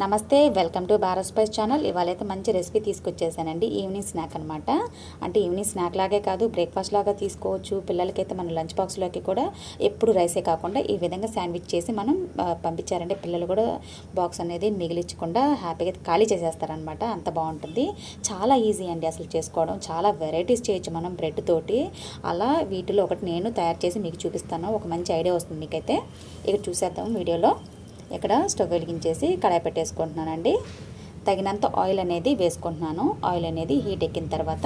నమస్తే, welcome to Bharat spice channel. ఇవాళైతే మంచి రెసిపీ తీసుకొచ్చేసానండి. ఈవినింగ్ స్నాక్ అనమాట. అంటే ఈవినింగ్ స్నాక్ లాగే కాదు, బ్రేక్ఫాస్ట్ లాగా తీసుకోవచ్చు. పిల్లలకైతే మన లంచ్ బాక్స్లోకి కూడా ఎప్పుడు రైసే కాకుండా ఈ విధంగా శాండ్విచ్ చేసి మనం పంపించారంటే పిల్లలు కూడా బాక్స్ అనేది మిగిలించకుండా హ్యాపీగా ఖాళీ చేసేస్తారనమాట. అంత బాగుంటుంది. చాలా ఈజీ అండి అసలు చేసుకోవడం. చాలా వెరైటీస్ చేయొచ్చు మనం బ్రెడ్ తోటి. అలా వీటిలో ఒకటి నేను తయారు చేసి మీకు చూపిస్తాను. ఒక మంచి ఐడియా వస్తుంది మీకైతే. ఇక్కడ చూసేద్దాం వీడియోలో. ఇక్కడ స్టవ్ వెలిగించేసి కడాయి పెట్టేసుకుంటున్నానండి. తగినంత ఆయిల్ అనేది వేసుకుంటున్నాను. ఆయిల్ అనేది హీట్ ఎక్కిన తర్వాత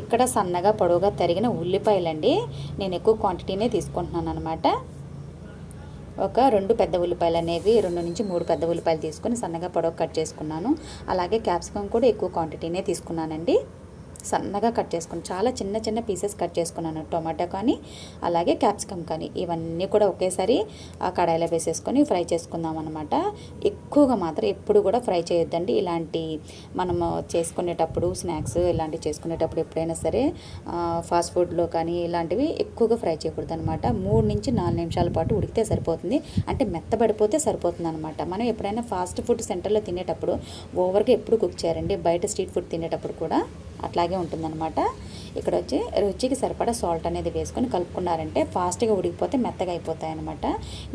ఇక్కడ సన్నగా పొడవుగా తరిగిన ఉల్లిపాయలండి. నేను ఎక్కువ క్వాంటిటీనే తీసుకుంటున్నాను అనమాట. ఒక 2 పెద్ద ఉల్లిపాయలు అనేవి 2 నుంచి 3 పెద్ద ఉల్లిపాయలు తీసుకొని సన్నగా పొడవు కట్ చేసుకున్నాను. అలాగే క్యాప్సికమ్ కూడా ఎక్కువ క్వాంటిటీనే తీసుకున్నానండి. సన్నగా కట్ చేసుకుని చాలా చిన్న చిన్న పీసెస్ కట్ చేసుకున్నాను. టొమాటో కానీ అలాగే క్యాప్సికమ్ కానీ ఇవన్నీ కూడా ఒకేసారి ఆ కడాయిలో వేసేసుకొని ఫ్రై చేసుకుందాం అనమాట. ఎక్కువగా మాత్రం ఎప్పుడు కూడా ఫ్రై చేయొద్దండి. ఇలాంటి మనము చేసుకునేటప్పుడు స్నాక్స్ ఇలాంటివి చేసుకునేటప్పుడు ఎప్పుడైనా సరే ఫాస్ట్ ఫుడ్లో కానీ ఇలాంటివి ఎక్కువగా ఫ్రై చేయకూడదు అనమాట. 3 నుంచి 4 నిమిషాల పాటు ఉడికితే సరిపోతుంది. అంటే మెత్తబడిపోతే సరిపోతుంది అనమాట. మనం ఎప్పుడైనా ఫాస్ట్ ఫుడ్ సెంటర్లో తినేటప్పుడు ఓవర్గా ఎప్పుడు కుక్ చేయారండి. బయట స్ట్రీట్ ఫుడ్ తినేటప్పుడు కూడా అట్లాగే ఉంటుందన్నమాట. ఇక్కడ వచ్చి రుచికి సరిపడా సాల్ట్ అనేది వేసుకొని కలుపుకున్నారంటే ఫాస్ట్గా ఉడికిపోతే మెత్తగా అయిపోతాయి అన్నమాట.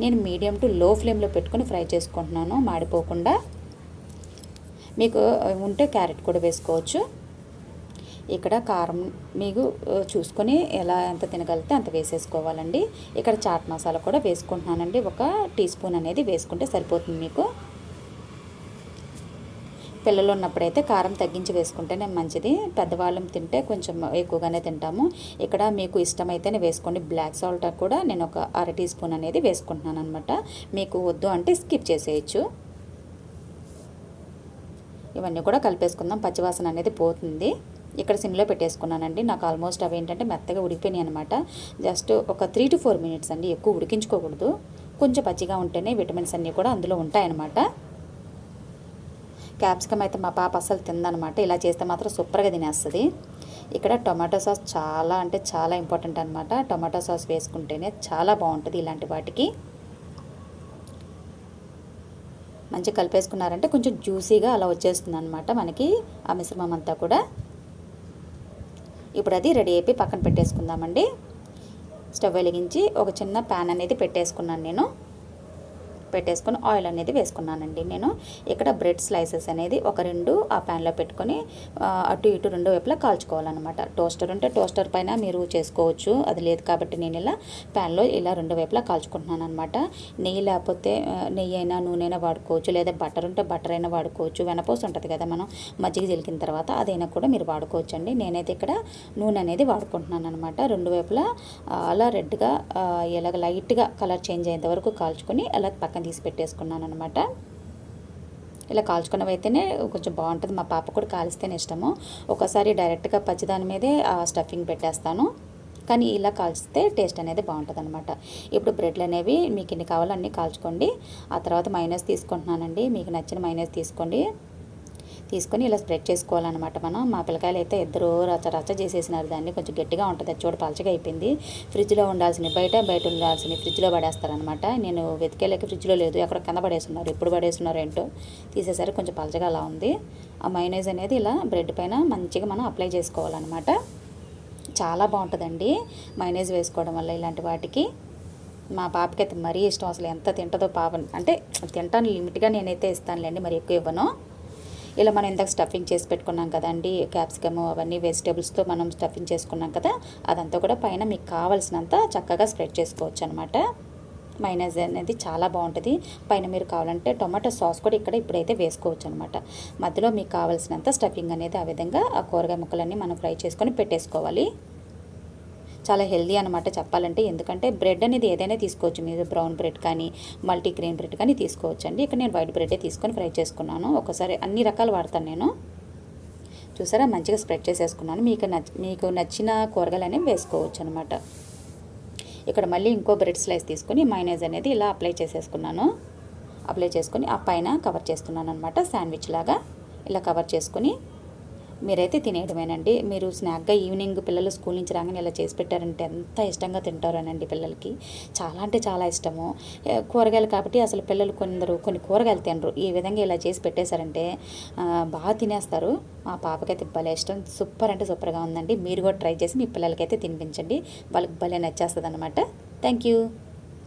నేను మీడియం టు లో ఫ్లేమ్లో పెట్టుకొని ఫ్రై చేసుకుంటున్నాను మాడిపోకుండా. మీకు ఉంటే క్యారెట్ కూడా వేసుకోవచ్చు. ఇక్కడ కారం మీకు చూసుకొని ఎంత తినగలిగితే అంత వేసేసుకోవాలండి. ఇక్కడ చాట్ మసాలా కూడా వేసుకుంటున్నానండి. 1 టీ స్పూన్ అనేది వేసుకుంటే సరిపోతుంది మీకు. పిల్లలు ఉన్నప్పుడైతే కారం తగ్గించి వేసుకుంటేనే మంచిది. పెద్దవాళ్ళం తింటే కొంచెం ఎక్కువగానే తింటాము. ఇక్కడ మీకు ఇష్టమైతేనే వేసుకోండి. బ్లాక్ సాల్ట్ కూడా నేను 1 అర టీ స్పూన్ అనేది వేసుకుంటున్నాను అనమాట. మీకు వద్దు అంటే స్కిప్ చేసేయచ్చు. ఇవన్నీ కూడా కలిపేసుకుందాం. పచ్చివాసన అనేది పోతుంది. ఇక్కడ సిమ్లో పెట్టేసుకున్నానండి. నాకు ఆల్మోస్ట్ అవి ఏంటంటే మెత్తగా ఉడికిపోయినాయి అనమాట. జస్ట్ ఒక 3 to 4 మినిట్స్ అండి. ఎక్కువ ఉడికించుకోకూడదు. కొంచెం పచ్చిగా ఉంటేనే విటమిన్స్ అన్నీ కూడా అందులో ఉంటాయన్నమాట. క్యాప్సికమ్ అయితే మా పాప అస్సలు తిందనమాట. ఇలా చేస్తే మాత్రం సూపర్గా తినేస్తుంది. ఇక్కడ టొమాటో సాస్ చాలా అంటే చాలా ఇంపార్టెంట్ అనమాట. టొమాటో సాస్ వేసుకుంటేనే చాలా బాగుంటుంది ఇలాంటి వాటికి. మంచిగా కలిపేసుకున్నారంటే కొంచెం జ్యూసీగా అలా వచ్చేస్తుంది అనమాట మనకి ఆ మిశ్రమం అంతా కూడా. ఇప్పుడు అది రెడీ అయిపోయి పక్కన పెట్టేసుకుందామండి. స్టవ్ వెలిగించి ఒక చిన్న ప్యాన్ అనేది పెట్టేసుకున్నాను. నేను పెట్టేసుకొని ఆయిల్ అనేది వేసుకున్నానండి. నేను ఇక్కడ బ్రెడ్ స్లైసెస్ అనేది ఒక 2 ఆ ప్యాన్లో పెట్టుకొని అటు ఇటు 2 వైపులా కాల్చుకోవాలన్నమాట. టోస్టర్ ఉంటే టోస్టర్ పైన మీరు చేసుకోవచ్చు. అది లేదు కాబట్టి నేను ఇలా ప్యాన్లో ఇలా 2 వైపులా కాల్చుకుంటున్నాను అనమాట. నెయ్యి లేకపోతే నెయ్యి అయినా నూనె అయినా వాడుకోవచ్చు. లేదా బటర్ ఉంటే బటర్ అయినా వాడుకోవచ్చు. వెనపోసి ఉంటుంది కదా మనం మజ్జిగ చిలికిన తర్వాత, అదైనా కూడా మీరు వాడుకోవచ్చు అండి. నేనైతే ఇక్కడ నూనె అనేది వాడుకుంటున్నాను అనమాట. 2 వైపులా అలా రెడ్గా ఇలాగ లైట్గా కలర్ చేంజ్ అయ్యేంత వరకు కాల్చుకొని అలా పక్కన తీసి పెట్టేసుకున్నాను అనమాట. ఇలా కాల్చుకున్నవి అయితేనే కొంచెం బాగుంటుంది. మా పాప కూడా కాలిస్తేనే ఇష్టము. ఒకసారి డైరెక్ట్గా పచ్చిదాని మీదే స్టఫింగ్ పెట్టేస్తాను. కానీ ఇలా కాల్చితే టేస్ట్ అనేది బాగుంటుంది అనమాట. ఇప్పుడు బ్రెడ్లు అనేవి మీకు ఎన్ని కావాలో అన్నీ కాల్చుకోండి. ఆ తర్వాత మైనస్ తీసుకుంటున్నానండి. మీకు నచ్చిన మైనస్ తీసుకొని ఇలా స్ప్రెడ్ చేసుకోవాలన్నమాట మనం. మా పిల్లకాయలు అయితే ఇద్దరు రచ్చ చేసేసినారు దాన్ని. కొంచెం గట్టిగా ఉంటుంది. అది చూడ పలచగా అయిపోయింది. ఫ్రిడ్జ్లో ఉండాల్సింది బయట ఉండాల్సింది ఫ్రిడ్జ్లో పడేస్తారనమాట. నేను వెతికేలేక ఫ్రిడ్జ్లో లేదు, ఎక్కడ కింద పడేస్తున్నారు. ఎప్పుడు పడేస్తున్నారు ఏంటో తీసేసరికి కొంచెం పలచగా అలా ఉంది. ఆ మైనస్ అనేది ఇలా బ్రెడ్ పైన మంచిగా మనం అప్లై చేసుకోవాలన్నమాట. చాలా బాగుంటుందండి మైనస్ వేసుకోవడం వల్ల ఇలాంటి వాటికి. మా పాపకి అయితే మరీ ఇష్టం. అసలు ఎంత తింటుందో పాప. అంటే తింటాను లిమిట్గా, నేనైతే ఇస్తానులేండి, మరి ఎక్కువ ఇవ్వను. ఇలా మనం ఇందాక స్టఫింగ్ చేసి పెట్టుకున్నాం కదండి, క్యాప్సికమ్ అవన్నీ వెజిటేబుల్స్తో మనం స్టఫింగ్ చేసుకున్నాం కదా, అదంతా కూడా పైన మీకు కావాల్సినంత చక్కగా స్ప్రెడ్ చేసుకోవచ్చు అనమాట. మైనస్ అనేది చాలా బాగుంటుంది. పైన మీరు కావాలంటే టొమాటో సాస్ కూడా ఇప్పుడైతే వేసుకోవచ్చు అనమాట. మధ్యలో మీకు కావాల్సినంత స్టఫింగ్ అనేది ఆ విధంగా ఆ కూరగాయ ముక్కలన్నీ మనం ఫ్రై చేసుకొని పెట్టేసుకోవాలి. చాలా హెల్దీ అనమాట చెప్పాలంటే. ఎందుకంటే బ్రెడ్ అనేది ఏదైనా తీసుకోవచ్చు. మీరు బ్రౌన్ బ్రెడ్ కానీ మల్టీగ్రెయిన్ బ్రెడ్ కానీ తీసుకోవచ్చు అండి. ఇక్కడ నేను వైట్ బ్రెడే తీసుకొని ఫ్రై చేసుకున్నాను. ఒకసారి అన్ని రకాలు వాడతాను నేను. చూసారా, మంచిగా స్ప్రెడ్ చేసేసుకున్నాను. మీకు నచ్చిన కూరగాయలు అనేవి వేసుకోవచ్చు అనమాట. ఇక్కడ మళ్ళీ ఇంకో బ్రెడ్ స్లైస్ తీసుకొని మైనస్ అనేది ఇలా అప్లై చేసుకొని ఆ పైన కవర్ చేస్తున్నాను అనమాట. శాండ్విచ్ లాగా ఇలా కవర్ చేసుకొని మీరైతే తినేయడమేనండి. మీరు స్నాక్గా ఈవినింగ్ పిల్లలు స్కూల్ నుంచి రాగానే ఇలా చేసి పెట్టారంటే ఎంత ఇష్టంగా తింటారోనండి పిల్లలకి. చాలా అంటే చాలా ఇష్టము. కూరగాయలు కాబట్టి అసలు పిల్లలు కొన్ని కూరగాయలు తినరు. ఈ విధంగా ఇలా చేసి పెట్టేశారంటే బాగా తినేస్తారు. మా పాపకైతే భలే ఇష్టం. సూపర్ అంటే సూపర్గా ఉందండి. మీరు కూడా ట్రై చేసి మీ పిల్లలకైతే తినిపించండి. వాళ్ళకి భలే నచ్చేస్తుంది అనమాట. Thank you.